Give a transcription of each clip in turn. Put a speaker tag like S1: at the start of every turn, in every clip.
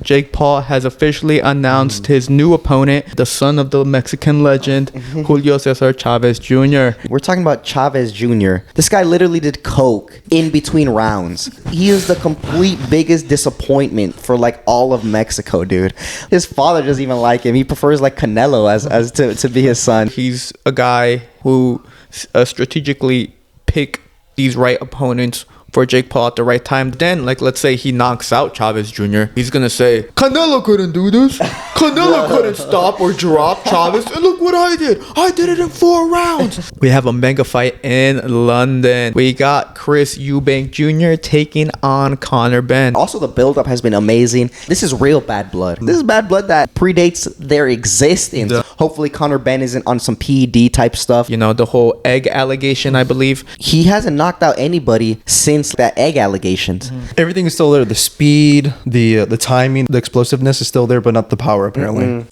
S1: Jake Paul has officially announced his new opponent, the son of the Mexican legend, Julio César Chávez Jr.
S2: We're talking about Chávez Jr. This guy literally did coke in between rounds. He is the complete biggest disappointment for like all of Mexico, dude. His father doesn't even like him. He prefers like Canelo as to be his son.
S1: He's a guy who strategically pick these right opponents for Jake Paul at the right time. Then, like, let's say he knocks out Chávez Jr. He's going to say, Canelo couldn't do this. Canelo couldn't stop or drop Chávez. And look what I did. I did it in 4 rounds. We have a mega fight in London. We got Chris Eubank Jr. taking on Conor Benn.
S2: Also, the build-up has been amazing. This is real bad blood. This is bad blood that predates their existence. Hopefully, Conor Benn isn't on some PED type stuff.
S1: You know, the whole egg allegation, I believe.
S2: He hasn't knocked out anybody since that egg allegations.
S3: Everything is still there. The speed, the timing, the explosiveness is still there, but not the power, apparently.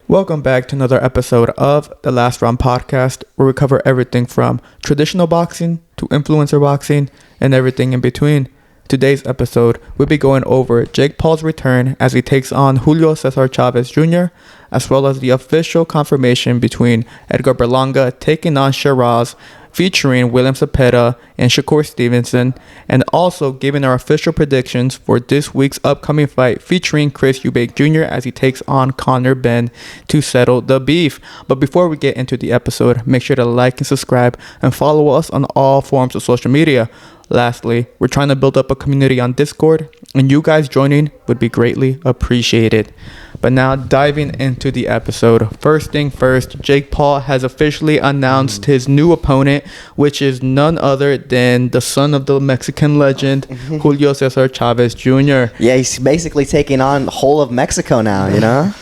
S1: Welcome back to another episode of the Last Round Podcast, where we cover everything from traditional boxing to influencer boxing and everything in between. Today's episode, we'll be going over Jake Paul's return as he takes on Julio César Chávez Jr., as well as the official confirmation between Edgar Berlanga taking on Sheeraz, featuring William Zepeda and Shakur Stevenson, and also giving our official predictions for this week's upcoming fight featuring Chris Eubank Jr. as he takes on Conor Benn to settle the beef. But before we get into the episode, make sure to like and subscribe and follow us on all forms of social media. Lastly, we're trying to build up a community on Discord, and you guys joining would be greatly appreciated. But now, diving into the episode. First thing first, Jake Paul has officially announced his new opponent, which is none other than the son of the Mexican legend, Julio César Chávez Jr.
S2: Yeah, he's basically taking on the whole of Mexico now, you know?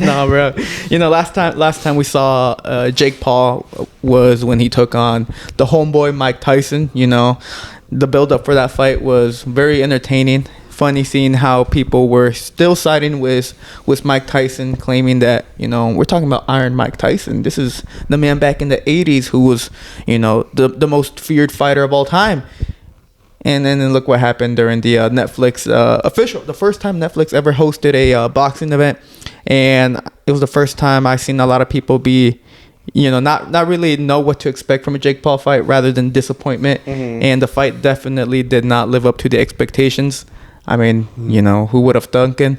S1: No, bro. You know, last time we saw Jake Paul was when he took on the homeboy Mike Tyson. You know, the build-up for that fight was very entertaining. Funny seeing how people were still siding with Mike Tyson, claiming that, you know, we're talking about Iron Mike Tyson. This is the man back in the 80s who was, you know, the most feared fighter of all time. And then look what happened during the Netflix the first time Netflix ever hosted a boxing event. And it was the first time I seen a lot of people be, you know, not really know what to expect from a Jake Paul fight rather than disappointment. And the fight definitely did not live up to the expectations. I mean, you know, who would have thunk it?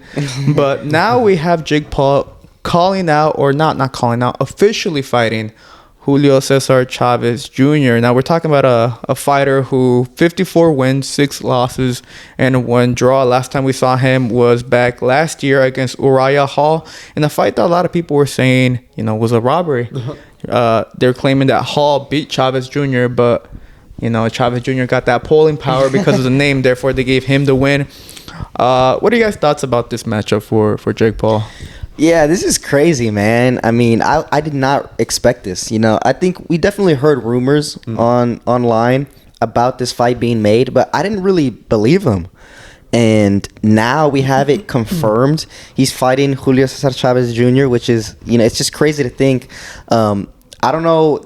S1: But now we have Jake Paul calling out, or not calling out, officially fighting Julio César Chávez Jr. Now we're talking about a fighter who 54 wins, 6 losses, and 1 draw. Last time we saw him was back last year against Uriah Hall, in a fight that a lot of people were saying, you know, was a robbery. They're claiming that Hall beat Chávez Jr., but you know, Chávez Jr. got that polling power because of the name, therefore they gave him the win. What are you guys' thoughts about this matchup for Jake Paul?
S2: Yeah, this is crazy, man. I mean, I did not expect this. You know, I think we definitely heard rumors online about this fight being made, but I didn't really believe them. And now we have it confirmed. He's fighting Julio César Chávez Jr., which is, you know, it's just crazy to think. I don't know.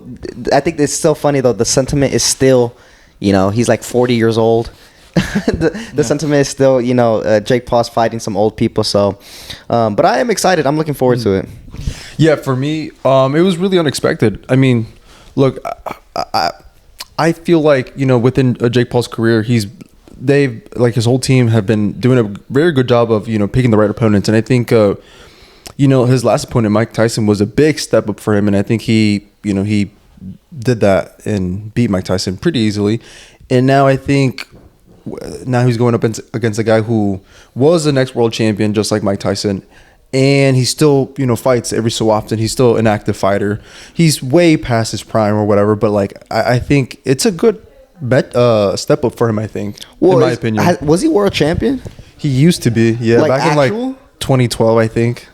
S2: I think it's still funny, though. The sentiment is still, you know, he's like 40 years old. the sentiment is still, you know, Jake Paul's fighting some old people. So, but I am excited. I'm looking forward to it.
S3: Yeah, for me, it was really unexpected. I mean, look, I feel like, you know, within Jake Paul's career, they've like his whole team have been doing a very good job of, you know, picking the right opponents. And I think, you know, his last opponent, Mike Tyson, was a big step up for him. And I think he did that and beat Mike Tyson pretty easily. And now I think now he's going up against a guy who was the next world champion, just like Mike Tyson. And he still, you know, fights every so often. He's still an active fighter. He's way past his prime or whatever. But, like, I think it's a good step up for him, I think, in my opinion.
S2: Was he world champion?
S3: He used to be, yeah.
S2: Like
S3: back
S2: actual?
S3: in, like, 2012, I think.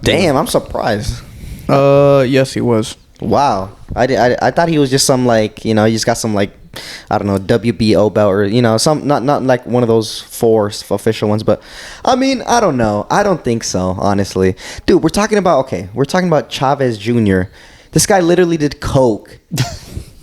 S2: Damn, I'm surprised.
S1: Yes, he was.
S2: Wow. I thought he was just some, like, you know, he just got some, like, I don't know, WBO belt or, you know, some not like one of those 4 official ones. But I mean, I don't know. I don't think so, honestly. Dude, we're talking about Chavez Jr. This guy literally did coke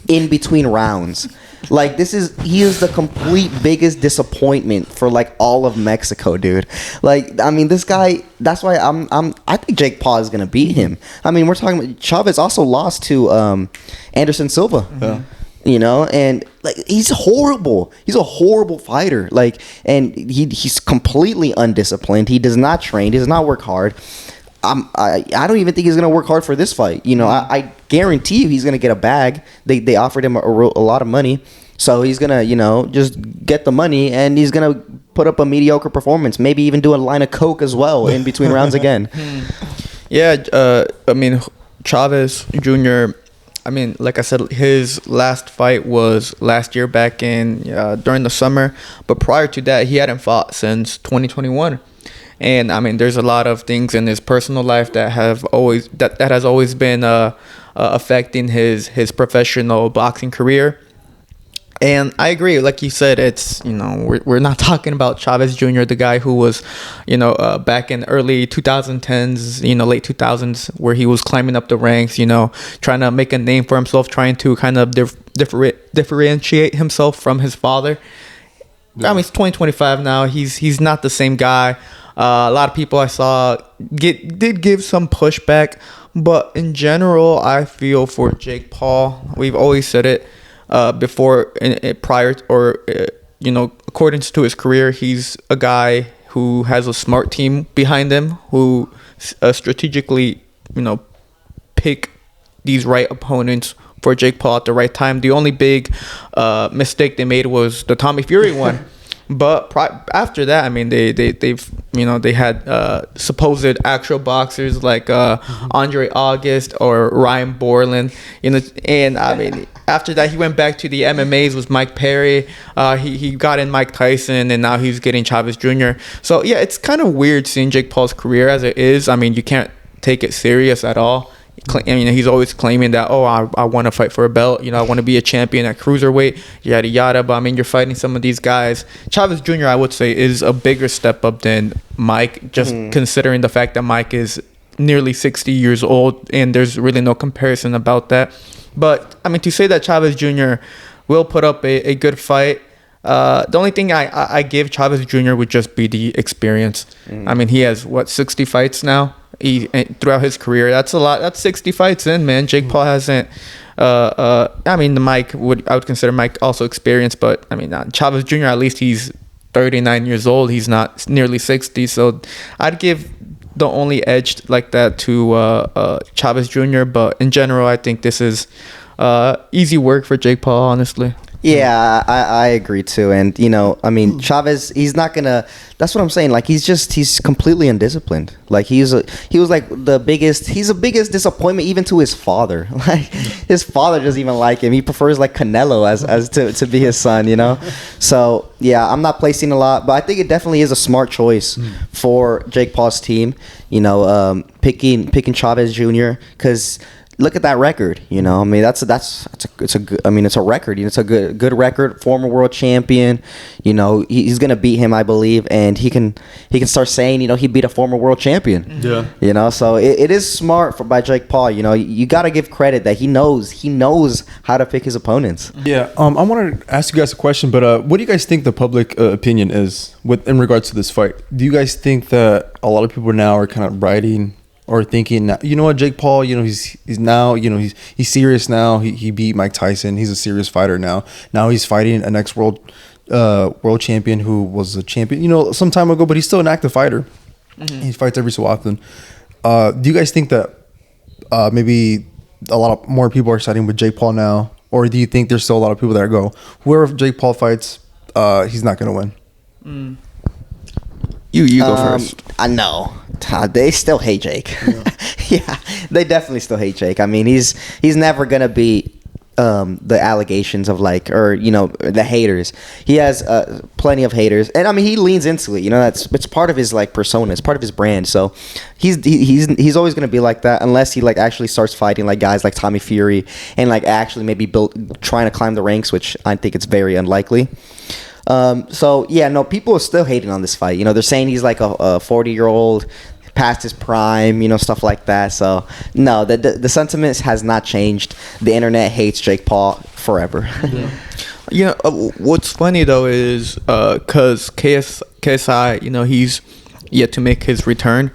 S2: in between rounds. Like, he is the complete biggest disappointment for like all of Mexico, dude. Like, I mean, this guy, that's why I think Jake Paul is gonna beat him. I mean, we're talking about Chavez also lost to Anderson Silva.
S3: Yeah.
S2: You know, and like, he's horrible. He's a horrible fighter. Like, and he's completely undisciplined. He does not train. He does not work hard. I don't even think he's gonna work hard for this fight. You know, I guarantee you he's gonna get a bag. They offered him a lot of money, so he's gonna, you know, just get the money and he's gonna put up a mediocre performance. Maybe even do a line of coke as well in between rounds again.
S1: Yeah, I mean, Chavez Jr. I mean, like I said, his last fight was last year back in during the summer, but prior to that, he hadn't fought since 2021. And I mean, there's a lot of things in his personal life that has always been affecting his professional boxing career. And I agree, like you said, it's, you know, we're not talking about Chavez Jr., the guy who was, you know, back in early 2010s, you know, late 2000s, where he was climbing up the ranks, you know, trying to make a name for himself, trying to kind of differentiate himself from his father. Yeah. I mean, it's 2025 now. He's not the same guy. A lot of people I saw did give some pushback, but in general, I feel for Jake Paul, we've always said it before, prior, or you know, according to his career, he's a guy who has a smart team behind him, who strategically, you know, pick these right opponents for Jake Paul at the right time. The only big mistake they made was the Tommy Fury one. But after that, I mean, they've, you know, they had supposed actual boxers like Andre August or Ryan Borland, you know, and I mean, after that, he went back to the MMAs with Mike Perry. He got in Mike Tyson, and now he's getting Chavez Jr. So yeah, it's kind of weird seeing Jake Paul's career as it is. I mean, you can't take it serious at all. I mean, he's always claiming that, oh, I want to fight for a belt. You know, I want to be a champion at cruiserweight, yada, yada. But, I mean, you're fighting some of these guys. Chavez Jr., I would say, is a bigger step up than Mike, just considering the fact that Mike is nearly 60 years old, and there's really no comparison about that. But, I mean, to say that Chavez Jr. will put up a good fight, the only thing I give Chavez Jr. would just be the experience. I mean, he has, 60 fights now? Throughout his career, that's a lot. That's 60 fights in, man. Jake Paul hasn't. I mean, I would consider Mike also experienced, but I mean, Chavez Jr. at least he's 39 years old. He's not nearly 60, so I'd give the only edge like that to Chavez Jr. But in general, I think this is easy work for Jake Paul, honestly.
S2: Yeah, I agree too. And, you know, I mean, Chavez, he's not gonna, that's what I'm saying. Like, he's completely undisciplined. Like, he was like the biggest disappointment even to his father. Like, his father doesn't even like him. He prefers like Canelo as to be his son, you know? So yeah, I'm not placing a lot, but I think it definitely is a smart choice for Jake Paul's team, you know, picking Chavez Jr. because look at that record, you know. I mean, it's a good. I mean, it's a record. You know, it's a good record. Former world champion. You know, he's gonna beat him, I believe, and he can start saying, you know, he beat a former world champion.
S3: Yeah.
S2: You know, so it is smart by Jake Paul. You know, you got to give credit that he knows how to pick his opponents.
S3: Yeah. I wanted to ask you guys a question, but what do you guys think the public opinion is in regards to this fight? Do you guys think that a lot of people now are kind of writing or thinking, you know what, Jake Paul, you know, he's now, you know, he's serious now. He beat Mike Tyson. He's a serious fighter now. Now he's fighting an ex-world champion who was a champion, you know, some time ago, but he's still an active fighter. He fights every so often. Do you guys think that maybe a lot of more people are siding with Jake Paul now, or do you think there's still a lot of people that go, whoever Jake Paul fights, he's not going to win?
S1: You go first.
S2: I know. They still hate Jake. Yeah. Yeah, they definitely still hate Jake. I mean, he's never gonna beat the allegations of like, or the haters. He has plenty of haters, and I mean he leans into it. It's part of his like persona. It's part of his brand. So he's always gonna be like that unless he like actually starts fighting like guys like Tommy Fury and like actually maybe trying to climb the ranks, which I think it's very unlikely. So yeah, no, people are still hating on this fight. They're saying he's like a 40-year-old. Past his prime, stuff like that. So no, the sentiment has not changed. The internet hates Jake Paul forever.
S1: Yeah. What's funny though is because KSI, he's yet to make his return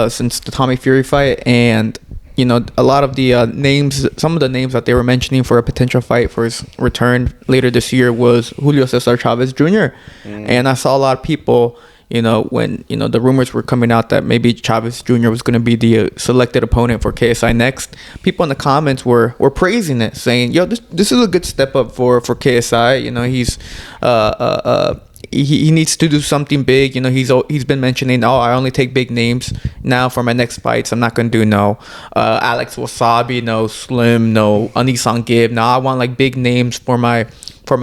S1: since the Tommy Fury fight, and a lot of the names, some of the names that they were mentioning for a potential fight for his return later this year was Julio César Chávez Jr. And I saw a lot of people. When the rumors were coming out that maybe Chavez Jr. was going to be the selected opponent for KSI next, people in the comments were praising it, saying, "Yo, this is a good step up for KSI. He's he needs to do something big. He's been mentioning, oh, I only take big names now for my next fights. I'm not going to do no Alex Wasabi, no Slim, no Anisan Gibb. Now I want like big names for my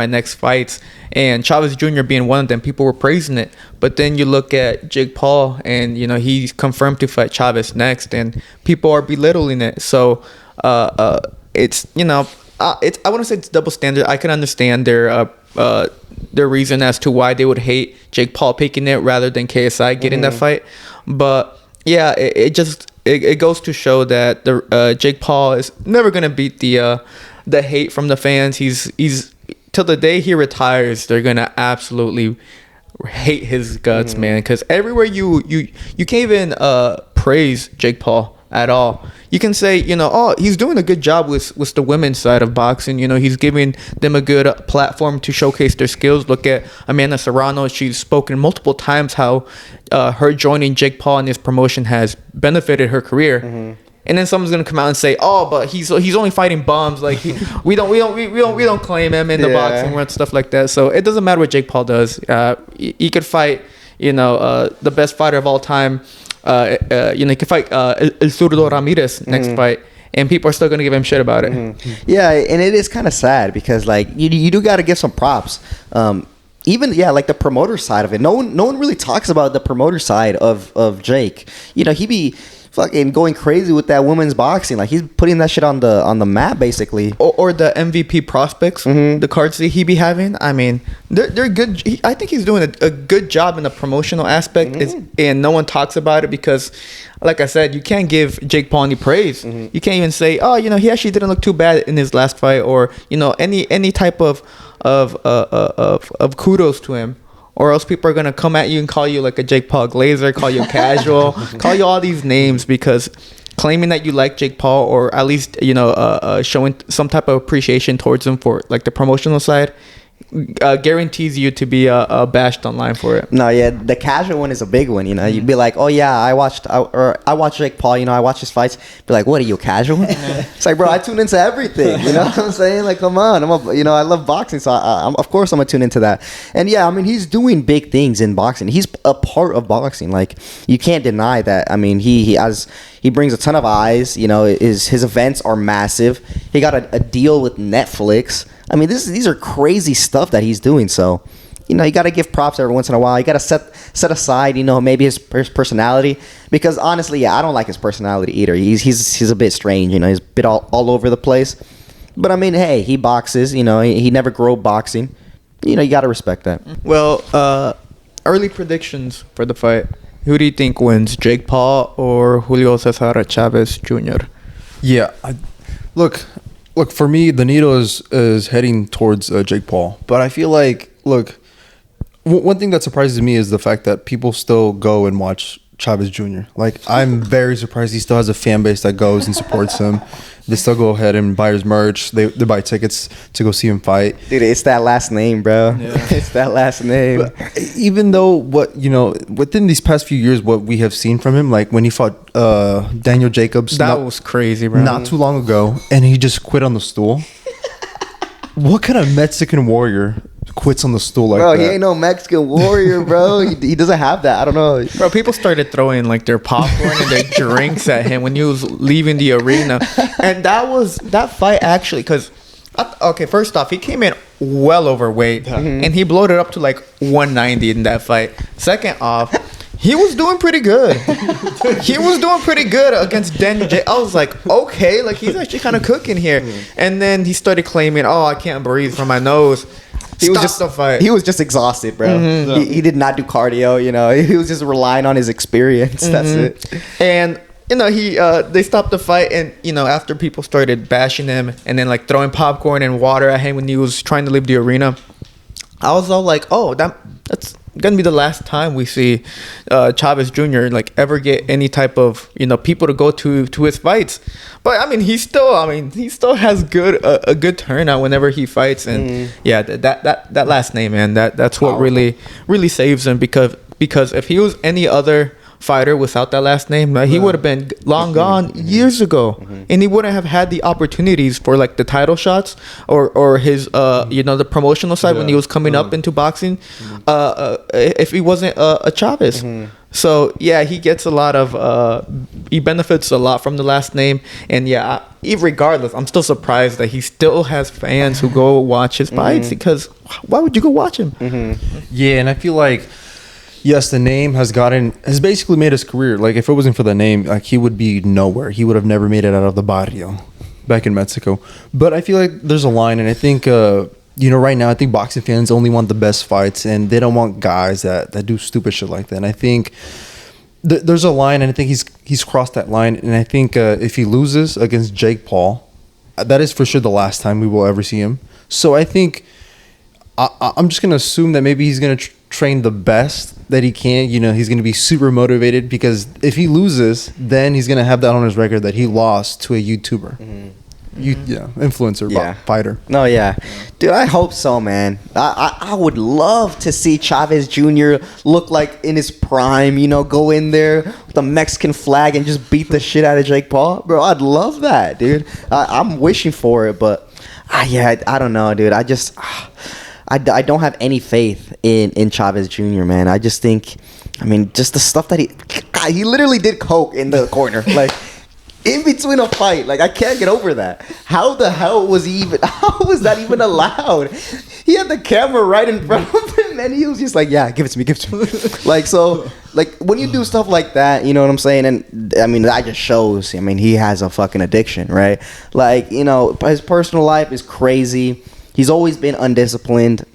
S1: next fights." And Chavez Jr. being one of them, people were praising it. But then you look at Jake Paul, and he's confirmed to fight Chavez next, and people are belittling it. So it's it's, I wouldn't say it's double standard. I can understand their reason as to why they would hate Jake Paul picking it rather than KSI getting that fight. But yeah, it goes to show that the Jake Paul is never gonna beat the hate from the fans. He's till the day he retires, they're gonna absolutely hate his guts, man. Because everywhere you can't even praise Jake Paul at all. You can say, oh, he's doing a good job with the women's side of boxing. He's giving them a good platform to showcase their skills. Look at Amanda Serrano. She's spoken multiple times how her joining Jake Paul in his promotion has benefited her career. And then someone's gonna come out and say, "Oh, but he's only fighting bums. Like we don't claim him in the boxing world and stuff like that." So it doesn't matter what Jake Paul does. He could fight, the best fighter of all time. He could fight El Zurdo Ramirez next fight, and people are still gonna give him shit about it.
S2: Yeah, and it is kind of sad because like you do got to give some props. Even like the promoter side of it. No one really talks about the promoter side of Jake. He be fucking going crazy with that women's boxing. Like he's putting that shit on the map basically.
S1: Or the MVP prospects, the cards that he be having. I mean, they're good. I think he's doing a good job in the promotional aspect, and no one talks about it because, like I said, you can't give Jake Paul any praise. You can't even say, oh, he actually didn't look too bad in his last fight, or any type of kudos to him. Or else people are going to come at you and call you like a Jake Paul glazer, call you casual, call you all these names because claiming that you like Jake Paul or at least, showing some type of appreciation towards him for like the promotional side guarantees you to be bashed online for it.
S2: No, yeah, the casual one is a big one. You'd be like, oh yeah, I watched Jake Paul. I watch his fights. Be like, what are you, casual? It's like, bro, I tune into everything. You know what I'm saying? Like, come on, I love boxing, so of course I'm gonna tune into that. And yeah, I mean, he's doing big things in boxing. He's a part of boxing. Like, you can't deny that. I mean, he brings a ton of eyes. His events are massive. He got a deal with Netflix. I mean, these are crazy stuff that he's doing. So, you got to give props every once in a while. You got to set aside, maybe his personality, because honestly, I don't like his personality either. He's a bit strange. He's a bit all over the place. But I mean, hey, he boxes. He never grew up boxing. You got to respect that.
S1: Well, early predictions for the fight. Who do you think wins, Jake Paul or Julio César Chávez Jr.?
S3: Yeah, look, for me, the needle is heading towards Jake Paul. But I feel like, one thing that surprises me is the fact that people still go and watch Chávez Jr. Like, I'm very surprised he still has a fan base that goes and supports him. They still go ahead and buy his merch. They buy tickets to go see him fight.
S2: Dude, it's that last name, bro. Yeah. It's that last name.
S3: But even though within these past few years, what we have seen from him, like when he fought Daniel Jacobs.
S1: That was crazy, bro.
S3: Not too long ago. And he just quit on the stool. What kind of Mexican warrior quits on the stool like that?
S2: Bro, he ain't no Mexican warrior, bro. He doesn't have that. I don't know.
S1: Bro, people started throwing like their popcorn and their drinks at him when he was leaving the arena. And that fight actually, because Okay, first off, he came in well overweight, and he blowed it up to like 190 in that fight. Second off, he was doing pretty good. He was doing pretty good against Dan J. I was like, okay, like he's actually kind of cooking here. And then he started claiming, oh, I can't breathe from my nose.
S2: He was just exhausted, bro. He did not do cardio, you know. He was just relying on his experience. That's it.
S1: And you know, they stopped the fight, and you know, after people started bashing him and then like throwing popcorn and water at him when he was trying to leave the arena, I was all like, oh, that's gonna be the last time we see Chavez Jr. like ever get any type of, you know, people to go to his fights. But I mean, he still has a good turnout whenever he fights. And yeah, that last name, man, that's what really saves him, because if he was any other fighter without that last name, he would have been long gone years ago, and he wouldn't have had the opportunities for like the title shots or his you know, the promotional side when he was coming up into boxing, if he wasn't a Chavez. So yeah, he gets a lot of he benefits a lot from the last name. And yeah, regardless, I'm still surprised that he still has fans who go watch his fights, because why would you go watch him?
S3: Yeah, and I feel like, yes, the name has basically made his career. Like, if it wasn't for the name, like, he would be nowhere. He would have never made it out of the barrio back in Mexico. But I feel like there's a line, and I think, you know, right now, I think boxing fans only want the best fights, and they don't want guys that do stupid shit like that. And I think there's a line, and I think he's crossed that line. And I think if he loses against Jake Paul, that is for sure the last time we will ever see him. So I think I'm just going to assume that maybe he's going to train the best that he can. You know, he's going to be super motivated, because if he loses, then he's going to have that on his record that he lost to a YouTuber. Influencer, fighter.
S2: No, yeah. Dude, I hope so, man. I would love to see Chavez Jr. look like in his prime, you know, go in there with the Mexican flag and just beat the shit out of Jake Paul. Bro, I'd love that, dude. I'm wishing for it, but I don't know, dude. I don't have any faith in Chavez Jr., man. I just think, I mean, just the stuff that he literally did coke in the corner, like in between a fight. Like, I can't get over that. How the hell was that even allowed? He had the camera right in front of him, and he was just like, yeah, give it to me. Like, so, like, when you do stuff like that, you know what I'm saying? And I mean, that just shows, I mean, he has a fucking addiction, right? Like, you know, his personal life is crazy. He's always been undisciplined.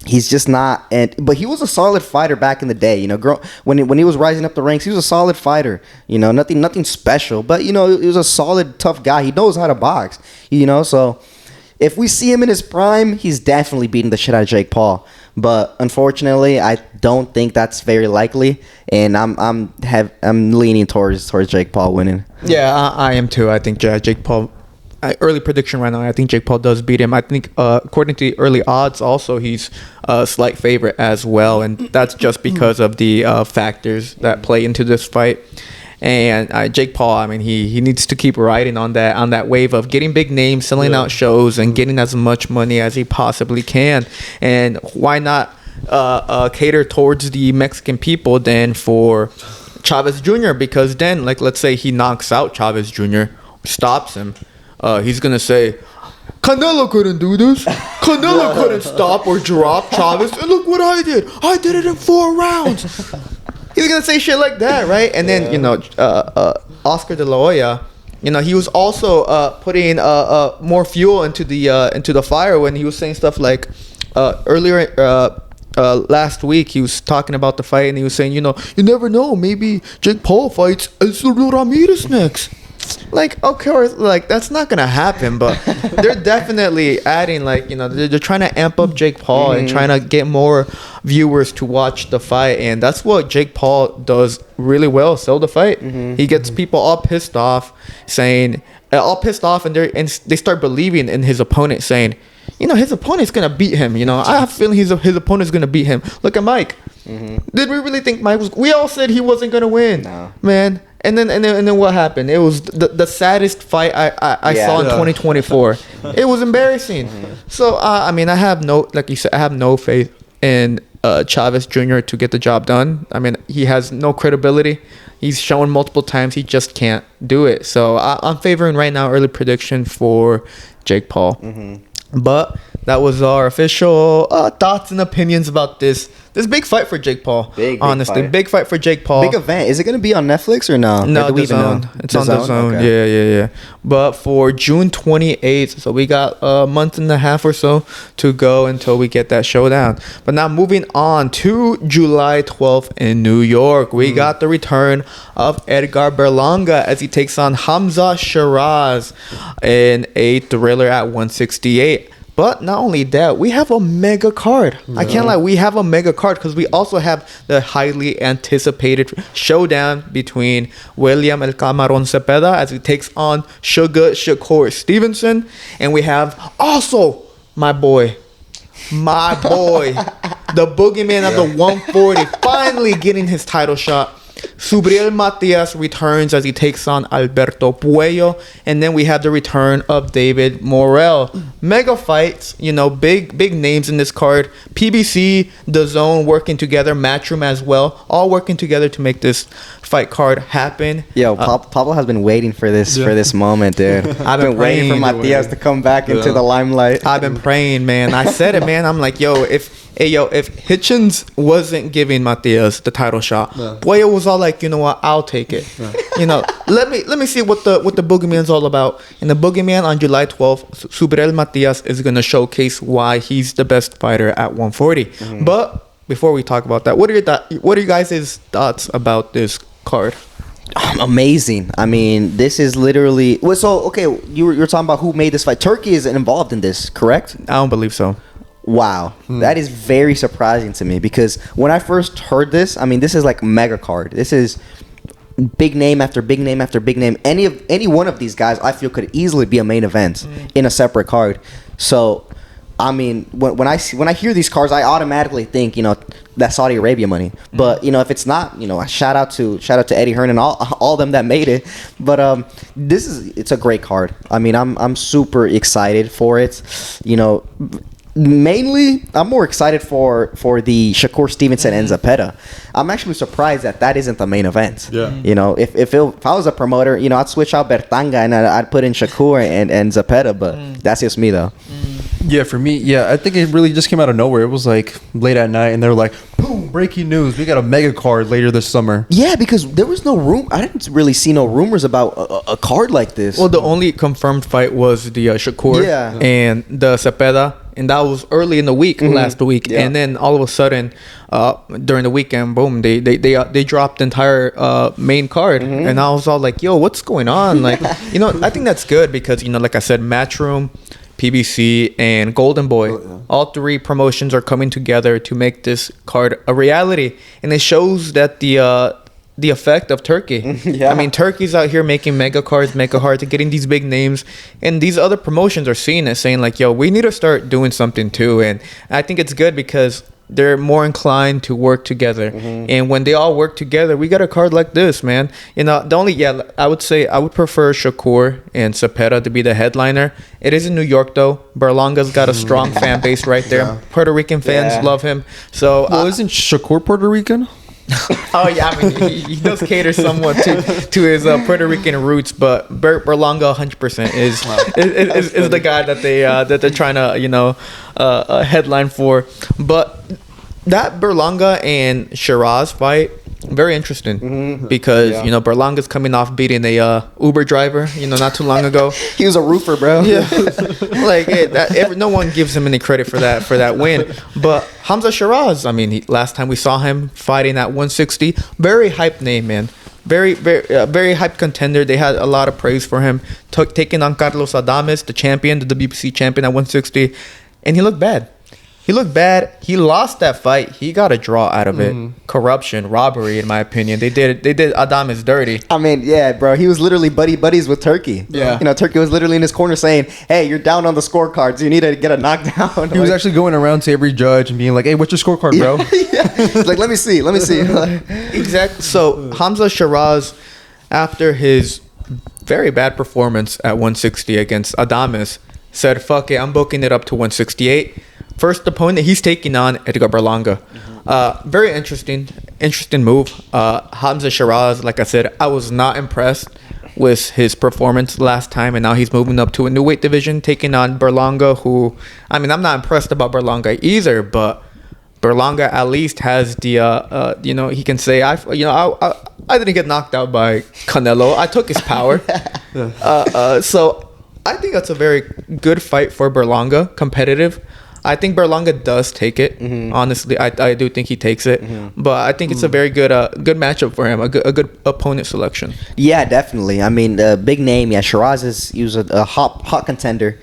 S2: He's just not, but he was a solid fighter back in the day. You know, when he was rising up the ranks, he was a solid fighter. You know, nothing special, but you know, he was a solid, tough guy. He knows how to box. You know, so if we see him in his prime, he's definitely beating the shit out of Jake Paul. But unfortunately, I don't think that's very likely, and I'm leaning towards Jake Paul winning.
S1: Yeah, I am too. I think Jake Paul. Early prediction right now, I think Jake Paul does beat him. I think according to the early odds also, he's a slight favorite as well, and that's just because of the factors that play into this fight. And Jake Paul, I mean, he needs to keep riding on that wave of getting big names, selling out shows, and getting as much money as he possibly can. And why not cater towards the Mexican people then for Chavez Jr.? Because then, like, let's say he knocks out Chavez Jr., stops him. He's going to say, Canelo couldn't do this. Canelo couldn't stop or drop Chavez. And look what I did. I did it in 4 rounds. He's going to say shit like that, right? And then, you know, Oscar De La Hoya, you know, he was also putting more fuel into the fire when he was saying stuff like earlier last week he was talking about the fight, and he was saying, you know, you never know, maybe Jake Paul fights Israel Ramirez next. Like, of course, like, that's not gonna happen, but they're definitely adding, like, you know, they're trying to amp up Jake Paul and trying to get more viewers to watch the fight, and that's what Jake Paul does really well, sell the fight. He gets people all pissed off, and they start believing in his opponent, saying, you know, his opponent's gonna beat him. You know, I have a feeling his opponent's gonna beat him. Look at Mike. Did we really think Mike was? We all said he wasn't gonna win, man. And then what happened? It was the saddest fight I saw in 2024. It was embarrassing. So I mean, I have no faith in Chavez Jr. to get the job done. I mean, he has no credibility. He's shown multiple times he just can't do it. So I'm favoring right now early prediction for Jake Paul. But that was our official thoughts and opinions about this big fight for Jake Paul. Honestly, big fight for Jake Paul.
S2: Big event. Is it going to be on Netflix or no?
S1: No,
S2: or
S1: The Zone. It's on The Zone.
S2: Okay.
S1: Yeah. But for June 28th, so we got a month and a half or so to go until we get that showdown. But now moving on to July 12th in New York, we got the return of Edgar Berlanga as he takes on Hamzah Sheeraz in a thriller at 168. But not only that, we have a mega card. Yeah. I can't lie, we have a mega card because we also have the highly anticipated showdown between William El Camarón Zepeda as he takes on Shakur Stevenson. And we have also my boy, the boogeyman of the 140, finally getting his title shot. Subriel Matías returns as he takes on Alberto Puello. And then we have the return of David Morrell. Mega fights, big names in this card. PBC, The Zone working together, Matchroom as well, all working together to make this fight card happen.
S2: Yo, Pablo has been waiting for this moment, dude. I've been waiting for Matias to come back into the limelight.
S1: I've been praying, man. I said it, man. I'm like, if Hitchens wasn't giving Matias the title shot, Puello was all like, you know what, I'll take it. Let me see what the boogeyman's all about. And the boogeyman on July 12th, Subriel Matías is gonna showcase why he's the best fighter at 140. But before we talk about that, what are you guys' thoughts about this card?
S2: Amazing. I mean, this is literally you're talking about who made this fight. Turkey is involved in this, correct?
S1: I don't believe so.
S2: Wow, that is very surprising to me because when I first heard this, I mean, this is like mega card. This is big name after big name after big name. Any one of these guys, I feel, could easily be a main event in a separate card. So, I mean, when I hear these cards, I automatically think that Saudi Arabia money. But if it's not, shout out to Eddie Hearn and all them that made it. But it's a great card. I mean, I'm super excited for it. Mainly, I'm more excited for the Shakur Stevenson and Zepeda. I'm actually surprised that isn't the main event.
S3: Yeah.
S2: If I was a promoter, I'd switch out Berlanga and I'd put in Shakur and Zepeda, but that's just me though.
S3: Yeah, for me, I think it really just came out of nowhere. It was like late at night, and they're like, boom, breaking news. We got a mega card later this summer.
S2: Yeah, because there was no room. I didn't really see no rumors about a card like this.
S1: Well, the only confirmed fight was the Shakur and the Zepeda. And that was early in the week, last week. Yeah. And then all of a sudden, during the weekend, boom, they dropped the entire main card. And I was all like, yo, what's going on? Like, I think that's good because, like I said, Matchroom, PBC, and Golden Boy, all three promotions are coming together to make this card a reality. And it shows that the effect of Turkey. I mean, Turkey's out here making mega cards, and getting these big names, and these other promotions are seeing it, saying like, yo, we need to start doing something too. And I think it's good because they're more inclined to work together. And when they all work together, we got a card like this, man. I would say I would prefer Shakur and Zepeda to be the headliner. It is in New York though. Berlanga's got a strong fan base right there. Puerto Rican fans love him. So
S3: isn't Shakur Puerto Rican?
S1: Oh yeah, I mean he does cater somewhat to his Puerto Rican roots, but Berlanga 100% is the guy that they're trying to headline for. But that Berlanga and Sheeraz fight, very interesting because Berlanga's coming off beating a Uber driver not too long ago.
S2: He was a roofer, bro.
S1: Yeah, like no one gives him any credit for that win. But Hamzah Sheeraz, I mean, last time we saw him fighting at 160, very hyped name, man. Very hyped contender. They had a lot of praise for him. Taking on Carlos Adames, the champion, the WBC champion at 160, and he looked bad. He lost that fight. He got a draw out of it. Corruption, robbery, in my opinion. They did Adames dirty.
S2: I mean, yeah, bro. He was literally buddies with Turkey. Yeah. Turkey was literally in his corner saying, hey, you're down on the scorecards. You need to get a knockdown.
S3: He was actually going around to every judge and being like, hey, what's your scorecard, bro?
S2: He's like, let me see.
S1: Exactly. So Hamzah Sheeraz, after his very bad performance at 160 against Adames, said, fuck it, I'm booking it up to 168. First opponent he's taking on Edgar Berlanga. Very interesting move. Hamzah Sheeraz, like I said, I was not impressed with his performance last time, and now he's moving up to a new weight division, taking on Berlanga, who, I mean, I'm not impressed about Berlanga either, but Berlanga at least has the, he can say, I didn't get knocked out by Canelo. I took his power. So I think that's a very good fight for Berlanga, competitive. I think Berlanga does take it. Honestly, I do think he takes it. But I think it's a very good matchup for him, a good opponent selection.
S2: Yeah, definitely. I mean, the big name. Yeah, Sheeraz is a hot contender.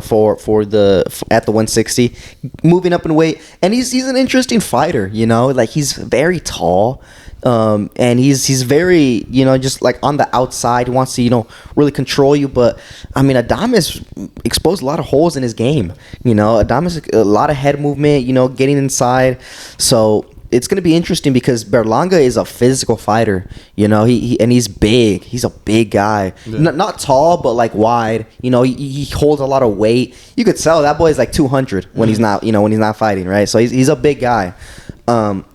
S2: For at the 160, moving up in weight, and he's an interesting fighter. Like he's very tall. And he's very, just like on the outside. He wants to, really control you. But I mean, Adames exposed a lot of holes in his game. Adames, a lot of head movement, getting inside. So it's going to be interesting because Berlanga is a physical fighter. He's big. He's a big guy. Yeah. Not tall, but like wide. He holds a lot of weight. You could tell that boy is like 200 when he's not, when he's not fighting, right? So he's a big guy.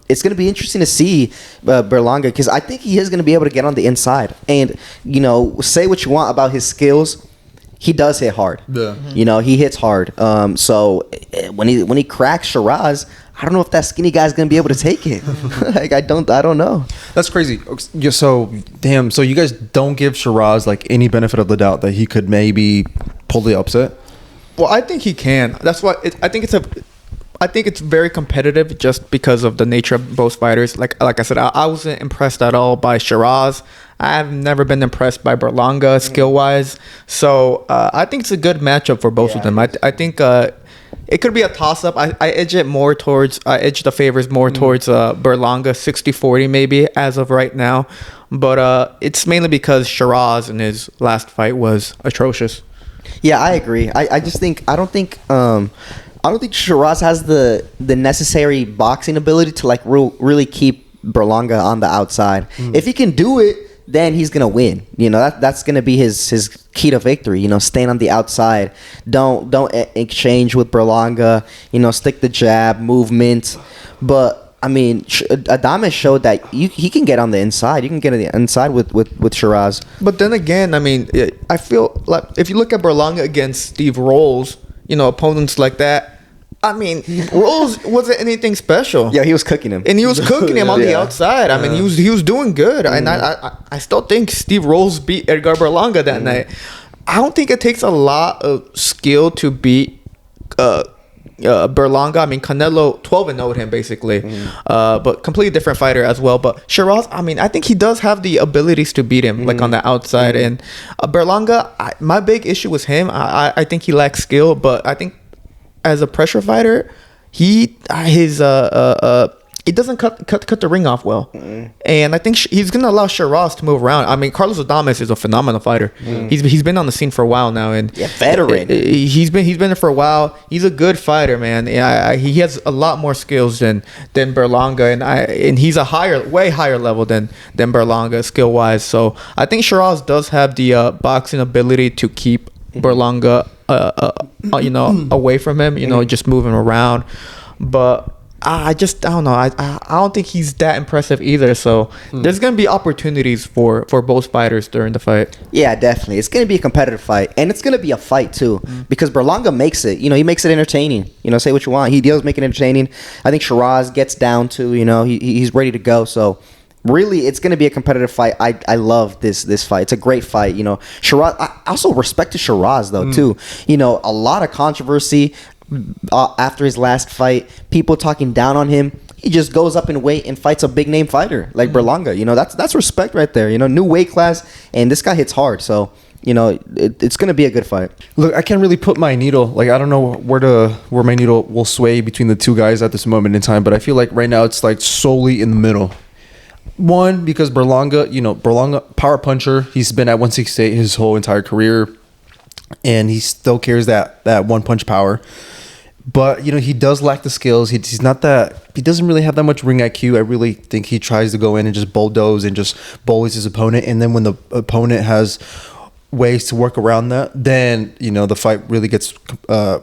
S2: It's going to be interesting to see Berlanga because I think he is going to be able to get on the inside. And, say what you want about his skills, he does hit hard. Yeah. He hits hard. So when he cracks Sheeraz, I don't know if that skinny guy's going to be able to take it. Like I don't know.
S3: That's crazy. So damn. So you guys don't give Sheeraz like any benefit of the doubt that he could maybe pull the upset?
S1: Well, I think he can. That's why I think it's very competitive just because of the nature of both fighters. Like I said, I wasn't impressed at all by Sheeraz. I've never been impressed by Berlanga skill-wise. So I think it's a good matchup for both of them. I think it could be a toss-up. I edge the favors more towards Berlanga, 60-40 maybe as of right now. But it's mainly because Sheeraz in his last fight was atrocious.
S2: Yeah, I agree. I don't think Sheeraz has the necessary boxing ability to like really keep Berlanga on the outside. If he can do it, then he's gonna win. That's gonna be his key to victory. Staying on the outside, don't exchange with Berlanga. Stick the jab, movement. But I mean, Adames showed that he can get on the inside. You can get on the inside with Sheeraz.
S1: But then again, I mean, I feel like if you look at Berlanga against Steve Rolls, opponents like that. I mean, Rolls wasn't anything special.
S2: Yeah, he was cooking him,
S1: and he was cooking him on the outside. I mean, he was doing good, and I still think Steve Rolls beat Edgar Berlanga that night. I don't think it takes a lot of skill to beat Berlanga. I mean, Canelo 12-0 with him basically, but completely different fighter as well. But Sheeraz, I mean, I think he does have the abilities to beat him, like on the outside. And Berlanga, my big issue with him, I think he lacks skill, but I think as a pressure fighter, he doesn't cut the ring off well, and I think he's gonna allow Sheeraz to move around. I mean, Carlos Adames is a phenomenal fighter. He's been on the scene for a while now, and
S2: veteran.
S1: He's been there for a while. He's a good fighter, man. He has a lot more skills than Berlanga, and he's a way higher level than Berlanga skill wise. So I think Sheeraz does have the boxing ability to keep Berlanga away from him, just moving around. But I don't know. I don't think he's that impressive either. So there's gonna be opportunities for both fighters during the fight.
S2: Yeah, definitely. It's gonna be a competitive fight, and it's gonna be a fight too, because Berlanga makes it. He makes it entertaining. Say what you want. He does make it entertaining. I think Sheeraz gets down to. He's ready to go. So. Really, it's going to be a competitive fight. I love this fight. It's a great fight. Sheeraz. I also respect Sheeraz though too. A lot of controversy after his last fight. People talking down on him. He just goes up in weight and fights a big name fighter like Berlanga. That's respect right there. New weight class, and this guy hits hard. So it's going to be a good fight.
S3: Look, I can't really put my needle. Like I don't know where my needle will sway between the two guys at this moment in time. But I feel like right now it's like solely in the middle. One, because Berlanga, power puncher. He's been at 168 his whole entire career, and he still carries that one punch power. But he does lack the skills. He's not that. He doesn't really have that much ring IQ. I really think he tries to go in and just bulldoze and just bullies his opponent. And then when the opponent has ways to work around that, then the fight really gets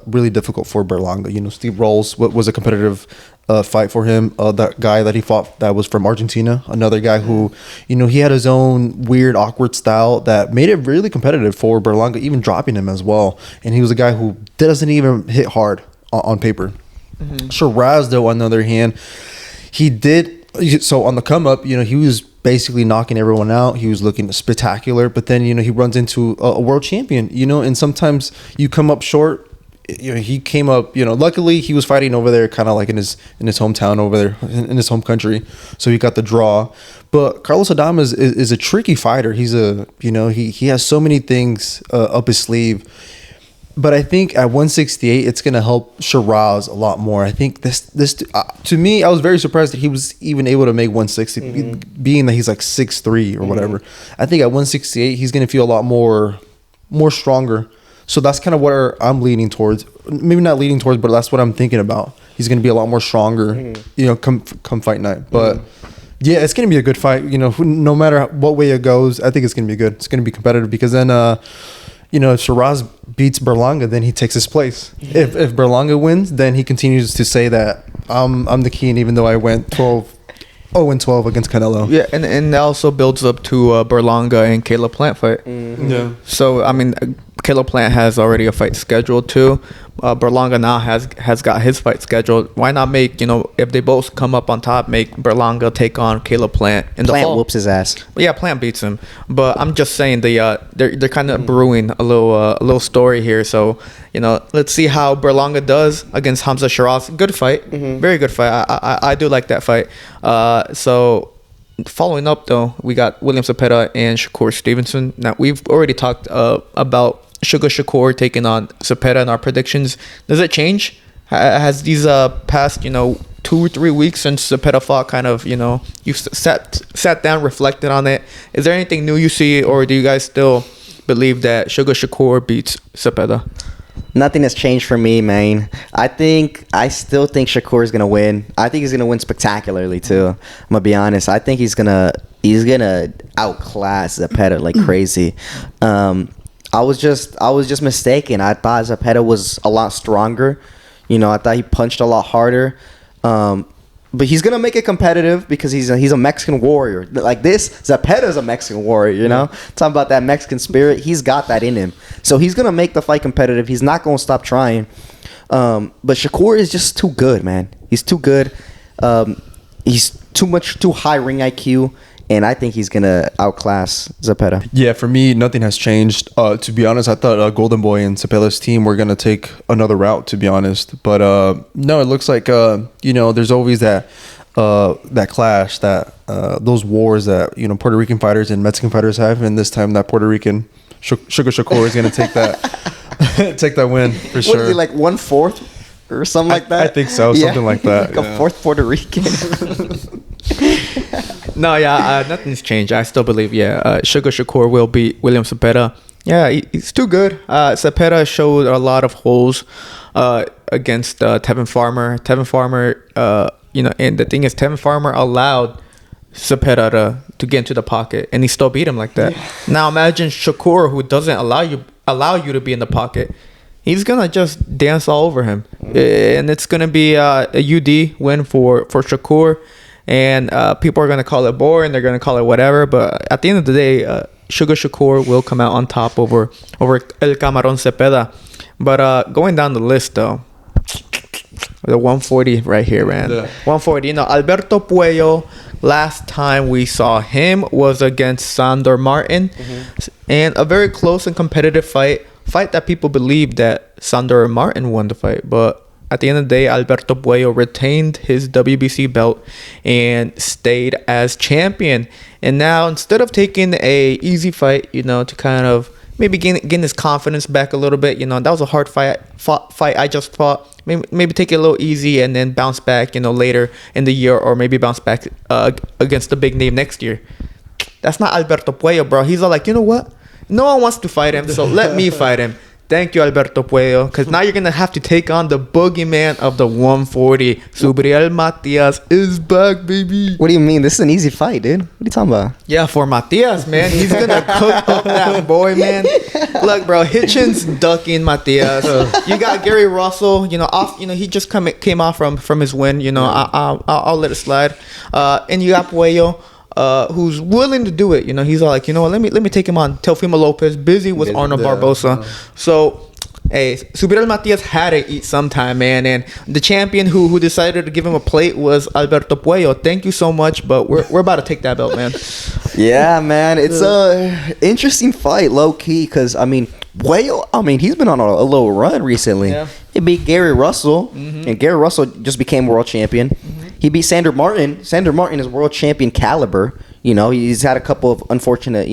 S3: really difficult for Berlanga. Steve Rolls was a competitive fight for him. That guy that he fought that was from Argentina, another guy who he had his own weird, awkward style that made it really competitive for Berlanga, even dropping him as well. And he was a guy who doesn't even hit hard on paper. Sheeraz, though, on the other hand, he did. So on the come up, he was basically knocking everyone out. He was looking spectacular, but then he runs into a world champion. And sometimes you come up short. He came up. Luckily he was fighting over there, kind of like in his hometown over there, in his home country. So he got the draw. But Carlos Adames is a tricky fighter. He's he has so many things up his sleeve. But I think at 168, it's going to help Sheeraz a lot more. I think this to me, I was very surprised that he was even able to make 160, being that he's like 6'3" or whatever. I think at 168, he's going to feel a lot more stronger. So that's kind of where I'm leaning towards. Maybe not leaning towards, but that's what I'm thinking about. He's going to be a lot more stronger, come fight night. But yeah, it's going to be a good fight. No matter what way it goes, I think it's going to be good. It's going to be competitive because then, if Sheeraz beats Berlanga, then he takes his place. If Berlanga wins, then he continues to say that I'm the king, even though I went 0-12 against Canelo.
S1: Yeah, and that also builds up to Berlanga and Caleb Plant fight.
S3: Yeah.
S1: So I mean, Caleb Plant has already a fight scheduled too. Berlanga now has got his fight scheduled. Why not make, if they both come up on top, make Berlanga take on Caleb Plant in the fall.
S2: Plant whoops his ass.
S1: Yeah, Plant beats him. But I'm just saying they're kind of brewing a little story here. So let's see how Berlanga does against Hamzah Sheeraz. Good fight, very good fight. I do like that fight. So following up though, we got William Zepeda and Shakur Stevenson. Now we've already talked about Shakur taking on Zepeda in our predictions. Does it change? Has these past 2 or 3 weeks since Zepeda fought kind of you sat down, reflected on it? Is there anything new you see, or do you guys still believe that Shakur beats Zepeda?
S2: Nothing has changed for me, man. I still think Shakur is gonna win. I think he's gonna win spectacularly too. I'm gonna be honest. I think he's gonna outclass Zepeda like crazy. I was just mistaken. I thought Zepeda was a lot stronger. I thought he punched a lot harder. But he's gonna make it competitive because he's a Mexican warrior. Like this, Zepeda's a Mexican warrior. Talking about that Mexican spirit, he's got that in him. So he's gonna make the fight competitive. He's not gonna stop trying. But Shakur is just too good, man. He's too good. He's too high ring IQ. And I think he's going to outclass Zepeda.
S3: Yeah, for me, nothing has changed. To be honest, I thought Golden Boy and Zepeda's team were going to take another route, to be honest. But no, it looks like, there's always that clash, those wars that, Puerto Rican fighters and Mexican fighters have. And this time that Puerto Rican Sugar Shakur is going to take that win for sure.
S2: What is he, like 1/4 or something like that?
S3: I think so, something like that.
S2: Like a fourth Puerto Rican.
S1: No, nothing's changed. I still believe, Sugar Shakur will beat William Zepeda. Yeah, he's too good. Zepeda showed a lot of holes against Tevin Farmer. Tevin Farmer, and the thing is, Tevin Farmer allowed Zepeda to get into the pocket, and he still beat him like that. Yeah. Now imagine Shakur, who doesn't allow you to be in the pocket. He's gonna just dance all over him, and it's gonna be a UD win for Shakur. And people are going to call it boring. They're going to call it whatever. But at the end of the day, Sugar Shakur will come out on top over El Camarón Zepeda. But going down the list, though, the 140 right here, man. Yeah. 140. Alberto Puello, last time we saw him was against Sandor Martin. And a very close and competitive fight that people believe that Sandor Martin won the fight. But at the end of the day, Alberto Puello retained his WBC belt and stayed as champion. And now, instead of taking a easy fight, to kind of maybe gain his confidence back a little bit, that was a hard fight I just fought. Maybe take it a little easy and then bounce back, later in the year, or maybe bounce back against the big name next year. That's not Alberto Puello, bro. He's all like, you know what? No one wants to fight him, so let me fight him. Thank you, Alberto Puello, because now you're gonna have to take on the boogeyman of the 140. Subriel Matías is back, baby.
S2: What do you mean? This is an easy fight, dude. What are you talking about?
S1: Yeah, for Matias, man. He's gonna cook up that boy, man. Look, bro, Hitchens ducking Matias. You got Gary Russell, he just came off from his win. I'll let it slide. And you got Puello, who's willing to do it. He's all like, let me take him on. Teofimo Lopez, busy with Arnold Barbosa. So, hey, Subriel Matias had to eat sometime, man. And the champion who decided to give him a plate was Alberto Puello. Thank you so much, but we're about to take that belt, man.
S2: Yeah, man. It's a interesting fight, low key, because Puello, he's been on a little run recently.
S1: Yeah.
S2: He beat Gary Russell, and Gary Russell just became world champion. He beat Sander Martin. Sander Martin is world champion caliber. He's had a couple of unfortunate,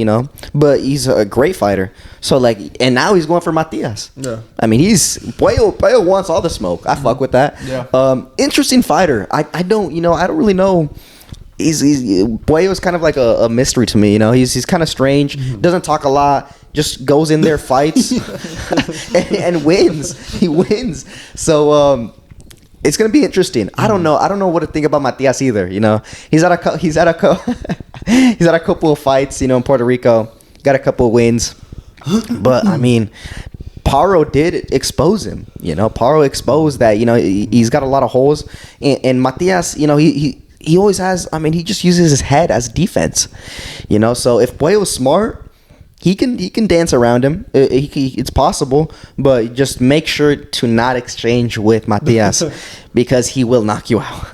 S2: but he's a great fighter. So, and now he's going for Matias. Yeah. Puello wants all the smoke. I fuck with that.
S1: Yeah.
S2: Interesting fighter. I don't really know. Puello's kind of like a mystery to me. He's kind of strange. Doesn't talk a lot. Just goes in there, fights, and wins. He wins. So it's gonna be interesting. I don't know what to think about Matias either. He's at a couple of fights. In Puerto Rico, got a couple of wins, but Paro did expose him. Paro exposed that. He's got a lot of holes, and Matias, he always has. He just uses his head as defense. So if Puello's smart, he can dance around him. It's possible, but just make sure to not exchange with Matias because he will knock you out.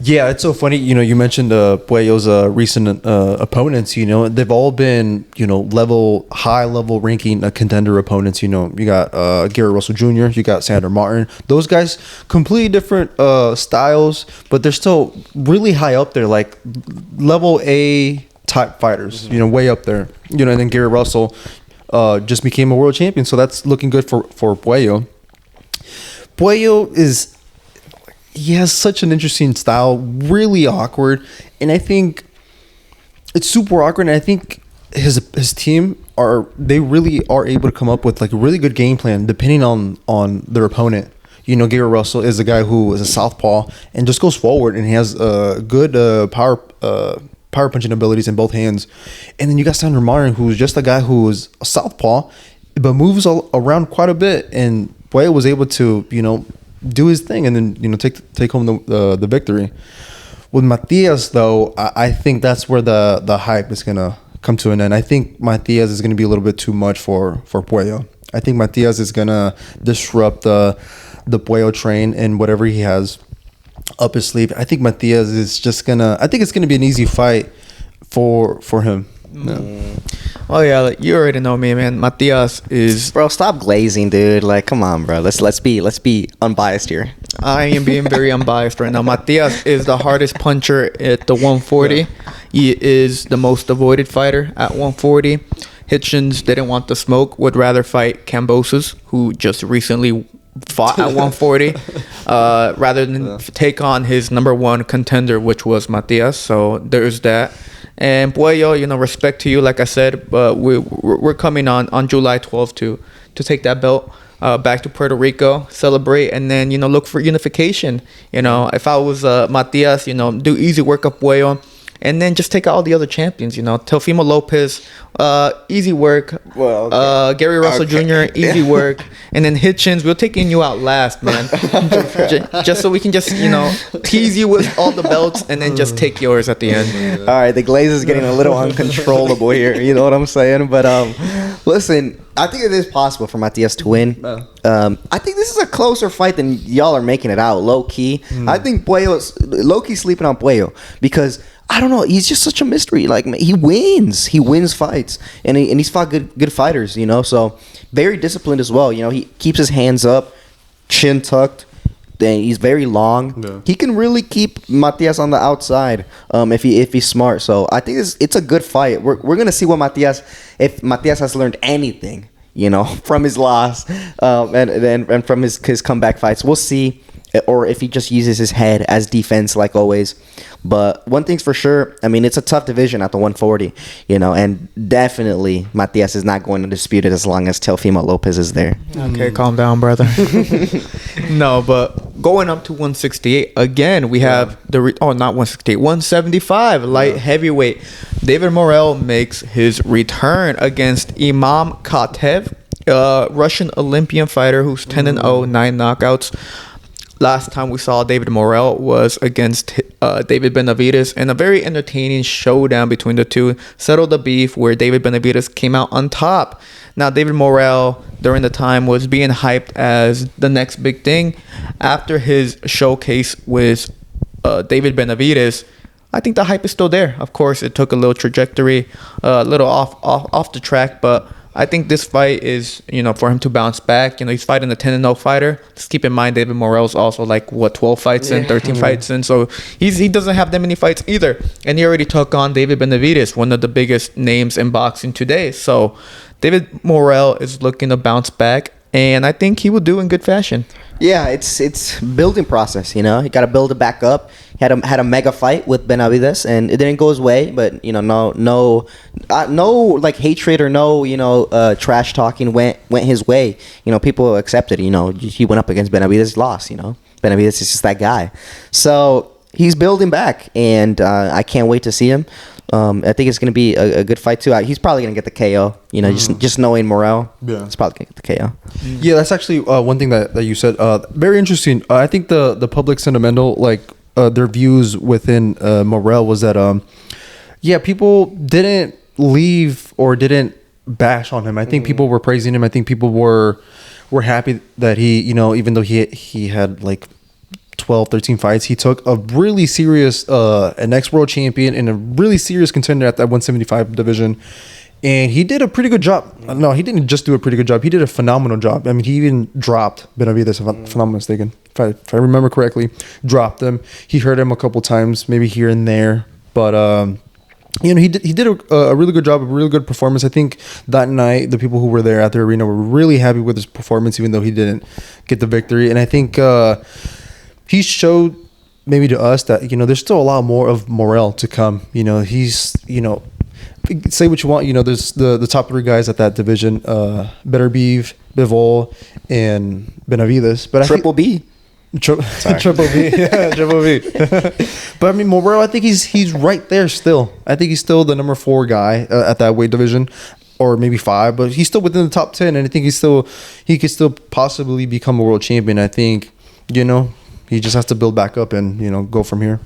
S3: Yeah, it's so funny. You mentioned Puello's recent opponents. They've all been high level ranking contender opponents. You got Gary Russell Jr. You got Sander Martin. Those guys completely different styles, but they're still really high up there, like level A type fighters. Way up there. And then Gary Russell just became a world champion, so that's looking good for Puello. Puello he has such an interesting style, really awkward, and I think it's super awkward. And I think his team really are able to come up with like a really good game plan depending on their opponent. Gary Russell is a guy who is a southpaw and just goes forward, and he has good power punching abilities in both hands. And then you got Sander Martin, who's just a guy who is a southpaw but moves all around quite a bit, and Puello was able to do his thing and then take home the victory. With Matias, though, I think that's where the hype is gonna come to an end. I think Matias is gonna be a little bit too much for Puello. I think Matias is gonna disrupt the Puello train and whatever he has up his sleeve. I think Matias is just gonna. I think it's gonna be an easy fight for him. Yeah.
S1: Oh yeah, you already know me, man. Matias is.
S2: Bro, stop glazing, dude. Come on, bro. Let's be unbiased here.
S1: I am being very unbiased right now. Matias is the hardest puncher at the 140. Yeah. He is the most avoided fighter at 140. Hitchens didn't want the smoke. Would rather fight Kambosos, who just recently fought at 140, rather than take on his number one contender, which was Matias. So there's that. And Puello, respect to you, like I said, but we're coming on July 12th to take that belt back to Puerto Rico, celebrate, and then look for unification. If I was Matias, do easy work up Puello, and then just take out all the other champions. Teofimo Lopez, easy work. Well, okay. Gary Russell Jr., easy work, and then Hitchens, we're taking you out last, man. just so we can just tease you with all the belts, and then just take yours at the end.
S2: All right, the glaze is getting a little uncontrollable here. You know what I'm saying? But listen, I think it is possible for Matias to win. I think this is a closer fight than y'all are making it out, low key. I think Puello's low key sleeping on Puello because I don't know. He's just such a mystery. He wins. He wins fights, and he's fought good fighters. So very disciplined as well. He keeps his hands up, chin tucked. Then he's very long. Yeah. He can really keep Matias on the outside if he's smart. So I think it's a good fight. We're gonna see if Matias has learned anything, from his loss and from his comeback fights. We'll see. or if he just uses his head as defense like always. But one thing's for sure, I mean, it's a tough division at the 140, and definitely Matias is not going to dispute it as long as Teofimo Lopez is there.
S1: Okay, calm down, brother. No, but going up to 168 again, we have not 168, 175 light heavyweight. David Morrell makes his return against Imam Katev, Russian Olympian fighter who's 10-0, 9 knockouts. Last time we saw David Morrell was against David Benavidez in a very entertaining showdown between the two. Settled the beef where David Benavidez came out on top. Now, David Morrell, during the time, was being hyped as the next big thing. After his showcase with David Benavidez, I think the hype is still there. Of course, it took a little trajectory, a little off the track, but I think this fight is, for him to bounce back. He's fighting a 10-0 fighter. Just keep in mind, David Morrell's also 12 fights in, 13 fights in. So he doesn't have that many fights either. And he already took on David Benavidez, one of the biggest names in boxing today. So David Morrell is looking to bounce back, and I think he will do in good fashion.
S2: Yeah, it's building process. You got to build it back up. Had a mega fight with Benavidez, and it didn't go his way. But no hatred or no trash talking went his way. People accepted. He went up against Benavidez, lost. Benavidez is just that guy. So he's building back, and I can't wait to see him. I think it's going to be a good fight too. He's probably going to get the KO. Just knowing Morrell, he's probably going to get the KO.
S3: Yeah, that's actually one thing that you said. Very interesting. I think the public sentimental, their views within Morrell was that, people didn't leave or didn't bash on him. I think people were praising him. I think people were happy that he, even though he had 12, 13 fights, he took a really serious, an ex-world champion and a really serious contender at that 175 division. And he did a pretty good job. No, he didn't just do a pretty good job. He did a phenomenal job. I mean, he even dropped Benavidez, if I'm not mistaken. If I remember correctly, dropped him. He hurt him a couple times, maybe here and there. But, he did a really good job, a really good performance. I think that night, the people who were there at the arena were really happy with his performance, even though he didn't get the victory. And I think he showed maybe to us that, there's still a lot more of Morrell to come. He's, say what you want, there's the top 3 guys at that division, Beterbiev, Bivol, and Benavidez. But
S2: Triple B.
S3: Triple B. Yeah, Triple B. But I mean, Morrell, I think he's right there still. I think he's still the number 4 guy at that weight division, or maybe 5, but he's still within the top 10, and I think he could still possibly become a world champion. I think, he just has to build back up and, go from here.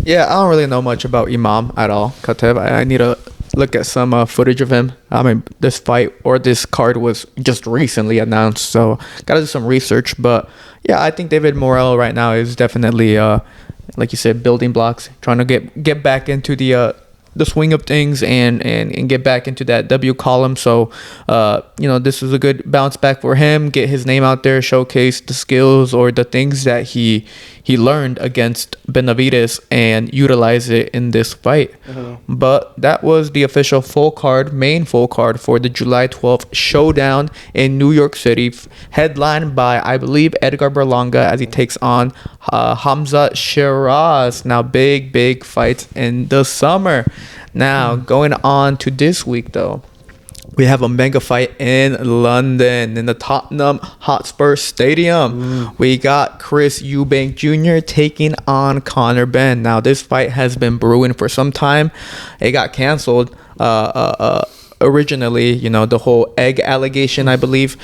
S1: Yeah, I don't really know much about Imam at all, Katev. I need to look at some footage of him. I mean, this fight or this card was just recently announced, so got to do some research. But yeah, I think David Morrell right now is definitely, like you said, building blocks, trying to get back into the swing of things and get back into that W column. So, this is a good bounce back for him. Get his name out there, showcase the skills or the things that he learned against Benavidez and utilize it in this fight. But that was the official main full card for the July 12th showdown in New York City, headlined by, I believe, Edgar Berlanga as he takes on Hamzah Sheeraz. Now, big fights in the summer. Now, going on to this week, though, we have a mega fight in London in the Tottenham Hotspur Stadium. We got Chris Eubank Jr. taking on Conor Benn. Now, this fight has been brewing for some time. It got canceled originally, the whole egg allegation, I believe.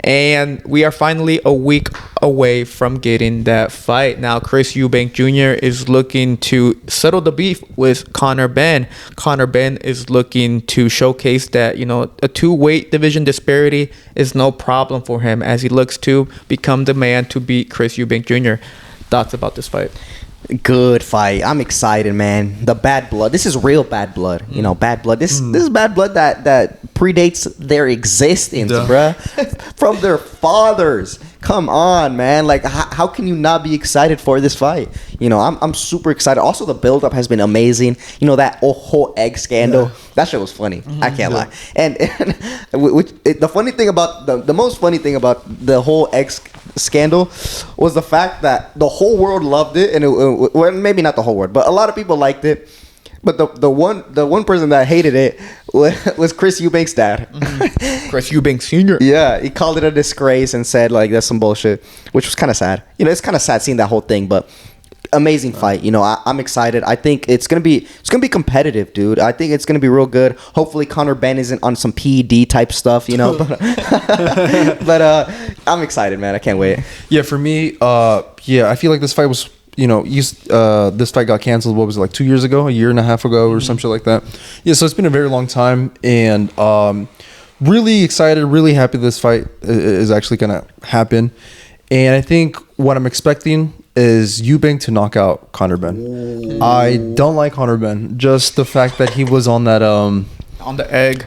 S1: And we are finally a week away from getting that fight. Now, Chris Eubank Jr. is looking to settle the beef with Conor Benn. Conor Benn is looking to showcase that, a 2-weight division disparity is no problem for him as he looks to become the man to beat Chris Eubank Jr. Thoughts about this fight?
S2: Good fight. I'm excited, man. The bad blood. This is real bad blood. Bad blood. This is bad blood that predates their existence, bruh. From their fathers. Come on, man. How can you not be excited for this fight? I'm super excited. Also, the build-up has been amazing. That whole egg scandal. That shit was funny. I can't lie. And the funny thing about the most funny thing about the whole scandal was the fact that the whole world loved it, and well, maybe not the whole world, but a lot of people liked it. But the one person that hated it was Chris Eubank's dad.
S1: Mm-hmm. Chris Eubank Jr.
S2: Yeah, he called it a disgrace and said like that's some bullshit, which was kind of sad. You know, it's kind of sad seeing that whole thing, but amazing fight. You know, I'm excited. I think it's gonna be competitive, dude. I think it's gonna be real good. Hopefully, Conor Benn isn't on some PED type stuff, you know. But I'm excited, man. I can't wait.
S3: Yeah, for me, I feel like this fight was. You know, this fight got canceled. What was it, like 2 years ago, a year and a half ago, or some shit like that? Yeah, so it's been a very long time, and really excited, really happy this fight is actually gonna happen. And I think what I'm expecting is Eubank to knock out Conor Benn. Ooh. I don't like Conor Benn. Just the fact that he was on that
S1: on the egg.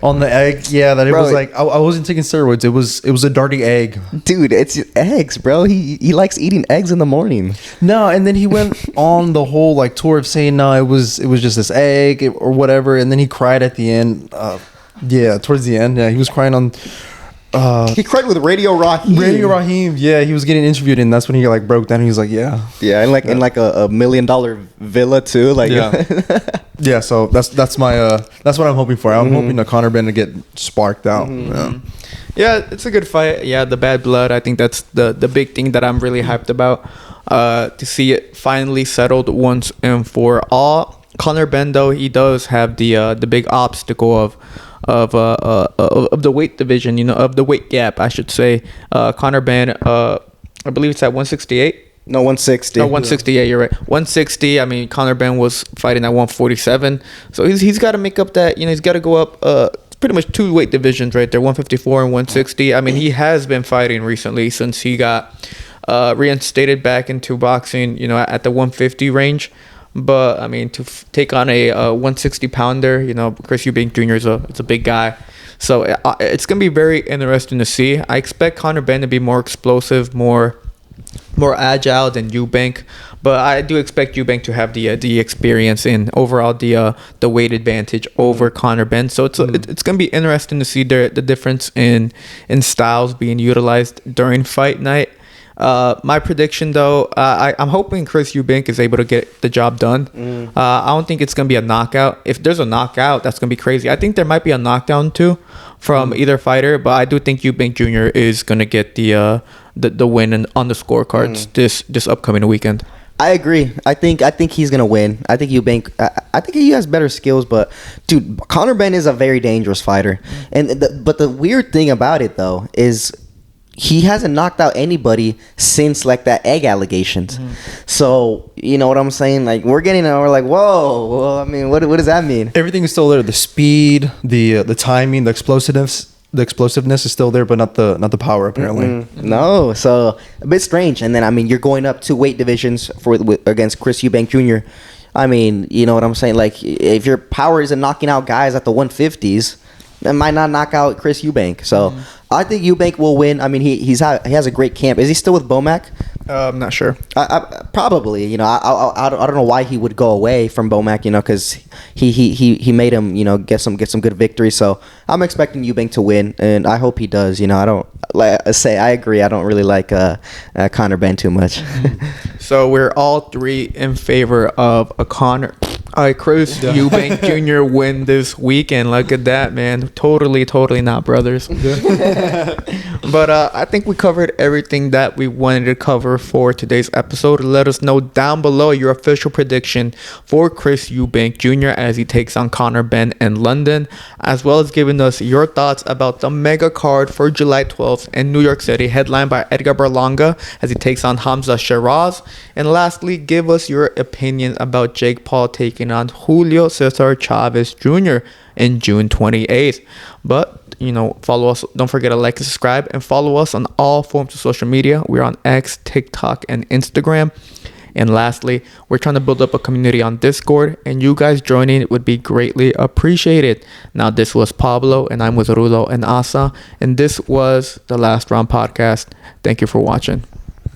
S3: Yeah, that it was like I wasn't taking steroids. It was a darting egg.
S2: Dude, it's eggs, bro. He likes eating eggs in the morning.
S3: No, and then he went on the whole like tour of saying no, it was just this egg or whatever, and then he cried at the end. Towards the end, he was crying on.
S2: He cried with Radio Raheem.
S3: Yeah, he was getting interviewed, and that's when he like broke down. He was like, yeah,
S2: and like in like a $1 million villa too. Like,
S3: yeah. So that's what I'm hoping for. I'm hoping that Conor Benn to get sparked out.
S1: Mm-hmm. Yeah, it's a good fight. Yeah, the bad blood. I think that's the big thing that I'm really hyped about. To see it finally settled once and for all. Conor Benn, though, he does have the big obstacle of the weight division, you know, of the weight gap, I should say. Conor Benn, I believe it's at 168.
S2: No, 160.
S1: No, 160. Yeah, you're right. 160. I mean, Conor Benn was fighting at 147, so he's got to make up that. You know, he's got to go up. Pretty much 2 weight divisions right there, 154 and 160. I mean, he has been fighting recently since he got reinstated back into boxing. You know, at the 150 range. But I mean, to take on a 160 pounder, you know, Chris Eubank Jr. is a big guy, so it's gonna be very interesting to see. I expect Conor Benn to be more explosive, more agile than Eubank, but I do expect Eubank to have the experience and overall the weight advantage over Conor Benn. So it's gonna be interesting to see the difference in styles being utilized during fight night. My prediction, though, I'm hoping Chris Eubank is able to get the job done. I don't think it's going to be a knockout. If there's a knockout, that's going to be crazy. I think there might be a knockdown, too, from either fighter, but I do think Eubank Jr. is going to get the win on the scorecards this upcoming weekend.
S2: I agree. I think he's gonna win. I think Eubank. I think he has better skills, but dude, Conor Benn is a very dangerous fighter. But the weird thing about it, though, is he hasn't knocked out anybody since like that egg allegations. So you know what I'm saying? Like we're like, whoa. Well, I mean, what does that mean?
S3: Everything is still there. The speed, the timing, the explosiveness is still there, but not the power apparently.
S2: No, so a bit strange. And then I mean, you're going up 2 weight divisions against Chris Eubank Jr. I mean, you know what I'm saying? Like if your power isn't knocking out guys at the 150s, it might not knock out Chris Eubank. So I think Eubank will win. I mean, he has a great camp. Is he still with Bomac?
S1: I'm not sure.
S2: I probably. You know, I don't know why he would go away from Bomac. You know, because he made him, you know, get some good victory. So I'm expecting Eubank to win, and I hope he does. You know, I don't I agree. I don't really like Conor Benn too much.
S1: So we're all 3 in favor of a Chris Eubank Jr. win this weekend. Look at that, man. Totally not brothers. But I think we covered everything that we wanted to cover for today's episode. Let us know down below your official prediction for Chris Eubank Jr. as he takes on Conor Benn in London, as well as giving us your thoughts about the mega card for July 12th in New York City, headlined by Edgar Berlanga as he takes on Hamzah Sheeraz. And lastly, give us your opinion about Jake Paul taking on Julio César Chávez Jr. in June 28th. But, you know, follow us. Don't forget to like and subscribe, and follow us on all forms of social media. We're on X, TikTok, and Instagram. And lastly, we're trying to build up a community on Discord, and you guys joining would be greatly appreciated. Now, this was Pablo, and I'm with Rulo and Asa, and this was the Last Round Podcast. Thank you for watching.